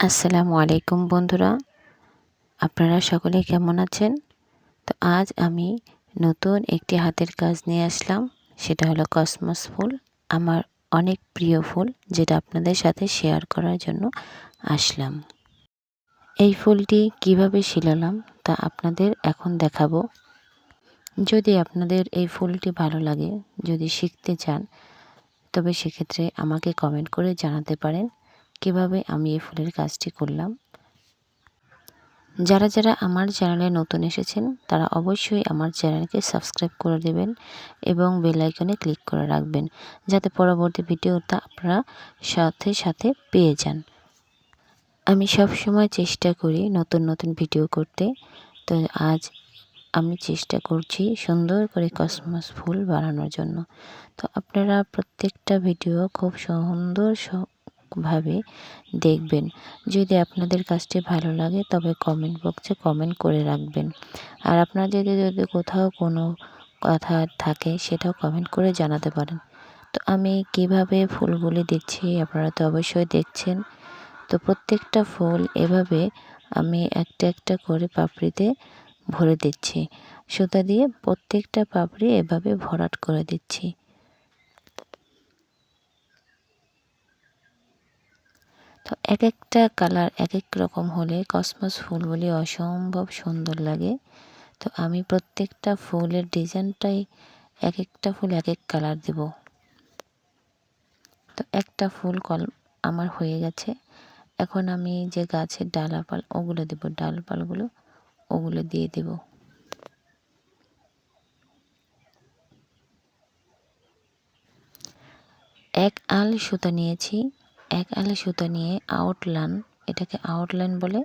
আসসালামু আলাইকুম বন্ধুরা, আপনারা সকলে কেমন আছেন? তো আজ আমি নতুন একটি হাতের কাজ নিয়ে আসলাম। সেটা হলো কসমস ফুল। আমার অনেক প্রিয় ফুল, যেটা আপনাদের সাথে শেয়ার করার জন্য আসলাম। এই ফুলটি কিভাবে শিলালাম তা আপনাদের এখন দেখাবো। যদি আপনাদের এই ফুলটি ভালো লাগে, যদি শিখতে চান, তবে সেক্ষেত্রে আমাকে কমেন্ট করে জানাতে পারেন কিভাবে আমি এই ফুলের কাজটি করলাম। যারা যারা আমার চ্যানেলে নতুন এসেছেন তারা অবশ্যই আমার চ্যানেলকে সাবস্ক্রাইব করে দেবেন এবং বেল আইকনে ক্লিক করে রাখবেন, যাতে পরবর্তী ভিডিওটা আপনারা সাথে সাথে পেয়ে যান। আমি সব সময় চেষ্টা করি নতুন নতুন ভিডিও করতে। তো আজ আমি চেষ্টা করছি সুন্দর করে কসমস ফুল বানানোর জন্য। তো আপনারা প্রত্যেকটা ভিডিও খুব সুন্দরভাবে দেখবেন। যদি আপনাদের কাজটি ভালো লাগে তবে কমেন্ট বক্সে কমেন্ট করে রাখবেন। আর আপনাদের যদি কোথাও কোনো কথা থাকে সেটাও কমেন্ট করে জানাতে পারেন। তো আমি কিভাবে ফুলগুলি দিচ্ছি আপনারা তো অবশ্যই দেখছেন। তো প্রত্যেকটা ফুল এভাবে আমি একটা একটা করে পাপড়িতে ভরে দিচ্ছি। সুতা দিয়ে প্রত্যেকটা পাপড়ি এভাবে ভরাট করে দিচ্ছি। তো এক একটা কালার এক এক রকম হলে কসমস ফুলগুলি অসম্ভব সুন্দর লাগে। তো আমি প্রত্যেকটা ফুলের ডিজাইনটাই এক একটা ফুল এক এক কালার দেব। তো একটা ফুল আমার হয়ে গেছে। এখন আমি যে গাছের ডালাপাল ওগুলো দেব, ডালপালগুলো ওগুলো দিয়ে দেব। এক আল সুতা নিয়েছি। এক আলে সুতা নিয়ে আউটলাইন, এটাকে আউটলাইন বলে,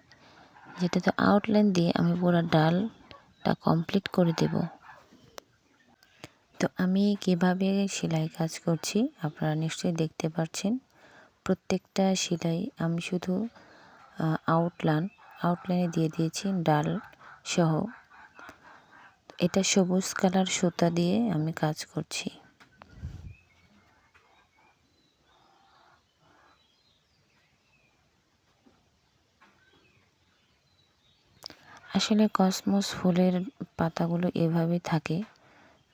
যেটাতে আউটলাইন দিয়ে আমি পুরো ডালটা কমপ্লিট করে দেব। তো আমি কিভাবে সেলাই কাজ করছি আপনারা নিশ্চয়ই দেখতে পাচ্ছেন। প্রত্যেকটা সেলাই আমি শুধু আউটলাইনে দিয়ে দিয়েছি ডাল সহ। এটা সবুজ কালার সুতা দিয়ে আমি কাজ করছি। আসলে কসমস ফুলের পাতাগুলো এভাবে থাকে।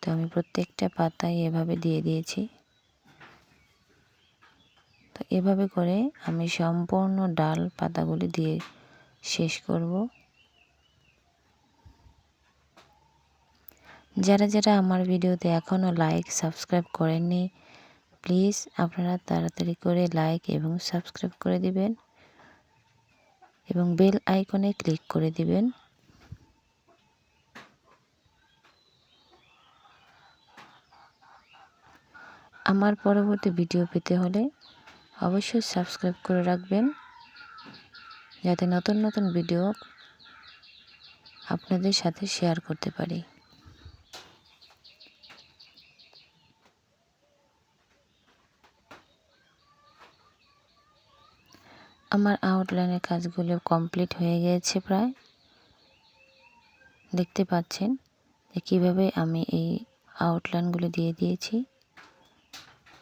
তো আমি প্রত্যেকটা পাতায় এভাবে দিয়ে দিয়েছি। তো এভাবে করে আমি সম্পূর্ণ ডাল পাতাগুলি দিয়ে শেষ করব। যারা যারা আমার ভিডিওতে এখনও লাইক সাবস্ক্রাইব করেননি, প্লিজ আপনারা তাড়াতাড়ি করে লাইক এবং সাবস্ক্রাইব করে দিবেন এবং বেল আইকনে ক্লিক করে দিবেন। আমার পরবর্তী ভিডিও পেতে হলে অবশ্যই সাবস্ক্রাইব করে রাখবেন, যাতে নতুন নতুন ভিডিও আপনাদের সাথে শেয়ার করতে পারি। আমার আউটলাইনের কাজগুলো কমপ্লিট হয়ে গিয়েছে প্রায়। দেখতে পাচ্ছেন যে কীভাবে আমি এই আউটলাইনগুলো দিয়ে দিয়েছি।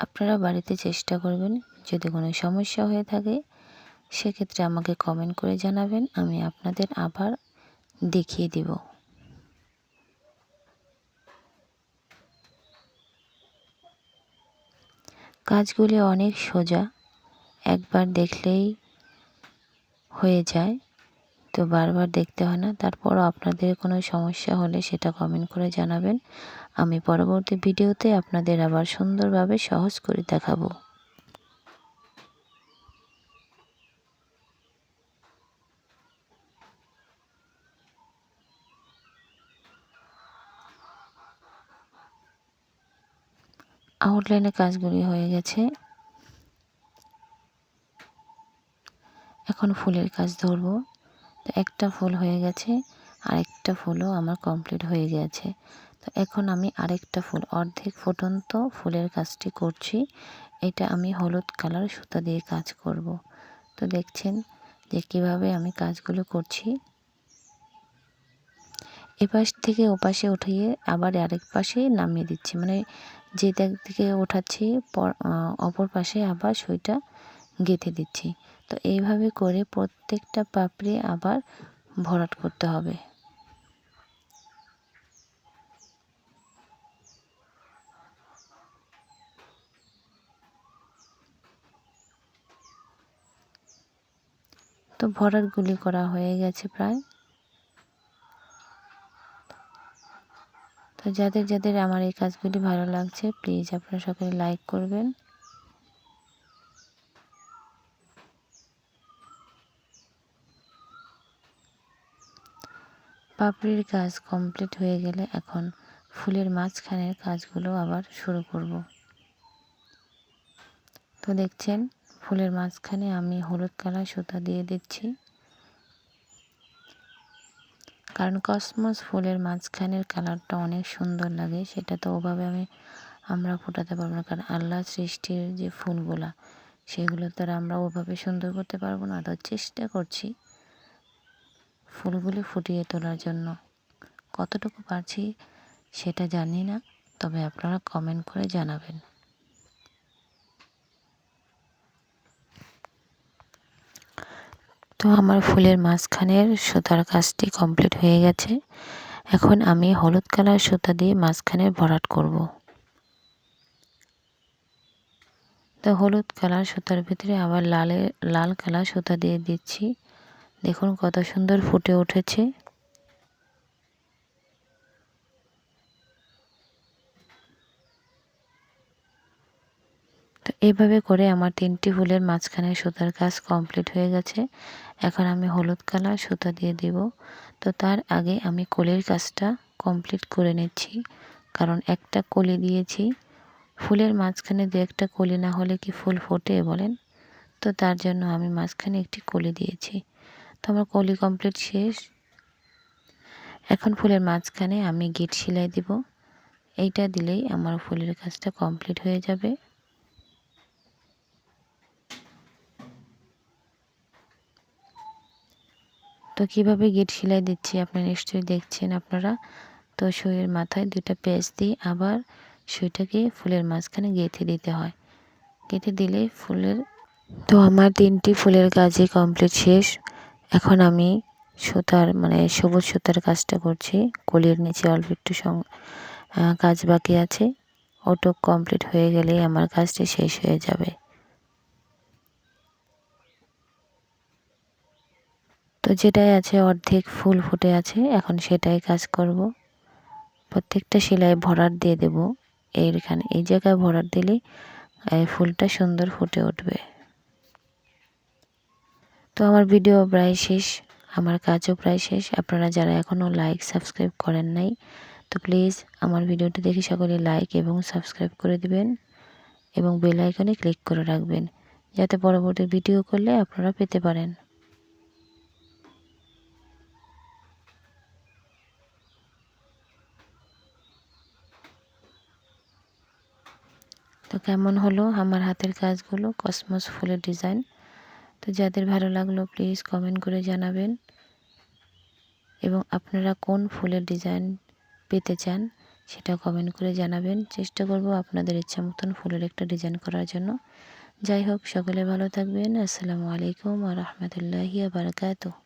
আপনারা বাড়িতে চেষ্টা করবেন। যদি কোনো সমস্যা হয়ে থাকে সেক্ষেত্রে আমাকে কমেন্ট করে জানাবেন, আমি আপনাদের আবার দেখিয়ে দেব। কাজগুলি অনেক সোজা, একবার দেখলেই হয়ে যায়। তো বারবার দেখতে হয় না। তারপরও আপনাদের কোনো সমস্যা হলে সেটা কমেন্ট করে জানাবেন। আমি পরবর্তী ভিডিওতে আপনাদের আবার সুন্দরভাবে সহজ করে দেখাবো। আউটলাইনের কাজগুলি হয়ে গেছে। এখন ফুলের কাজ ধরব। তো একটা ফুল হয়ে গেছে, আরেকটা ফুলও আমার কমপ্লিট হয়ে গেছে। তো এখন আমি আরেকটা ফুল অর্ধেক ফুটন্ত ফুলের কাজটি করছি। এটা আমি হলুদ কালার সুতা দিয়ে কাজ করব। তো দেখছেন যে কিভাবে আমি কাজগুলো করছি। এপাশ থেকে ওপাশে উঠিয়ে আবার আরেক পাশে নামিয়ে দিচ্ছি, মানে যে দিক থেকে ওঠাচ্ছি অপর পাশে আবার সুইটা গেঁথে দিচ্ছি। তো তো এইভাবে করে প্রত্যেকটা পাপড়ি আবার ভরাট করতে হবে। তো ভরাটগুলি করা হয়ে গেছে প্রায়। তো যাদের যাদের আমার এই কাজগুলি ভালো লাগছে প্লিজ আপনারা সকলে লাইক করবেন। পাপড়ির কাজ কমপ্লিট হয়ে গেলে এখন ফুলের মাঝখানের কাজগুলো আবার শুরু করব। তো দেখছেন ফুলের মাঝখানে আমি হলুদ কালার সুতা দিয়ে দিচ্ছি, কারণ কসমস ফুলের মাঝখানের কালারটা অনেক সুন্দর লাগে। সেটা তো ওভাবে আমরা ফোটাতে পারবো না, কারণ আল্লাহর সৃষ্টির যে ফুলগুলা সেগুলো তো আর আমরা ওভাবে সুন্দর করতে পারবো না। তো চেষ্টা করছি ফুলগুলি ফুটিয়ে তোলার জন্য। কতটুকু পারছি সেটা জানি না, তবে আপনারা কমেন্ট করে জানাবেন। তো আমার ফুলের মাঝখানের সুতার কাজটি কমপ্লিট হয়ে গেছে। এখন আমি হলুদ কালার সুতা দিয়ে মাঝখানে ভরাট করব। তো হলুদ কালার সুতার ভিতরে আবার লাল কালার সুতা দিয়ে দিচ্ছি। দেখুন কত সুন্দর ফুটে উঠেছে। তো এইভাবে করে আমার 3টি ফুলের মাঝখানে সুতার কাজ কমপ্লিট হয়ে গেছে। এখন আমি হলুদ কালার সুতা দিয়ে দিব। তো তার আগে আমি কলির কাজটা কমপ্লিট করে নিচ্ছি, কারণ একটা কলি দিয়েছি। ফুলের মাঝখানে দু একটা কলি না হলে কি ফুল ফোটে বলেন? তো তার জন্য আমি মাঝখানে একটি কলি দিয়েছি। তো আমার কলি কমপ্লিট শেষ। এখন ফুলের মাঝখানে আমি গিট সেলাই দিব। এইটা দিলেই আমার ফুলের কাজটা কমপ্লিট হয়ে যাবে। তো কিভাবে গিট সেলাই দিচ্ছি আপনারা নিশ্চয়ই দেখছেন আপনারা। তো সুইয়ের মাথায় 2টা পেঁচ দিয়ে আবার সুইটাকে ফুলের মাঝখানে গেঁথে দিতে হয়। গেঁথে দিলে তো আমার 3টি ফুলের কাজই কমপ্লিট শেষ। এখন আমি সুতার সবুজ সুতার কাজটা করছি। কলির নিচে অল্প একটু কাজ বাকি আছে। ওটুক কমপ্লিট হয়ে গেলেই আমার কাজটি শেষ হয়ে যাবে। তো যেটাই আছে অর্ধেক ফুল ফুটে আছে, এখন সেটাই কাজ করব। প্রত্যেকটা সেলাই ভরাট দিয়ে দেব। এই জায়গায় ভরাট দিলে এই ফুলটা সুন্দর ফুটে উঠবে। তো আমার ভিডিও প্রায় শেষ, আমার কাজও প্রায় শেষ। আপনারা যারা এখনও লাইক সাবস্ক্রাইব করেন নাই, তো প্লিজ আমার ভিডিওটি দেখে সকলে লাইক এবং সাবস্ক্রাইব করে দিবেন এবং বেল আইকনে ক্লিক করে রাখবেন, যাতে পরবর্তী ভিডিও করলে আপনারা পেতে পারেন। তো কেমন হলো আমার হাতের কাজগুলো, কসমস ফুলের ডিজাইন? তো যাদের ভালো লাগলো প্লিজ কমেন্ট করে জানাবেন, এবং আপনারা কোন ফুলের ডিজাইন পেতে চান সেটা কমেন্ট করে জানাবেন। চেষ্টা করব আপনাদের ইচ্ছা মতন ফুলের একটা ডিজাইন করার জন্য। যাই হোক, সকলে ভালো থাকবেন। আসসালামু আলাইকুম ওয়া রাহমাতুল্লাহি ওয়া বারাকাতুহু।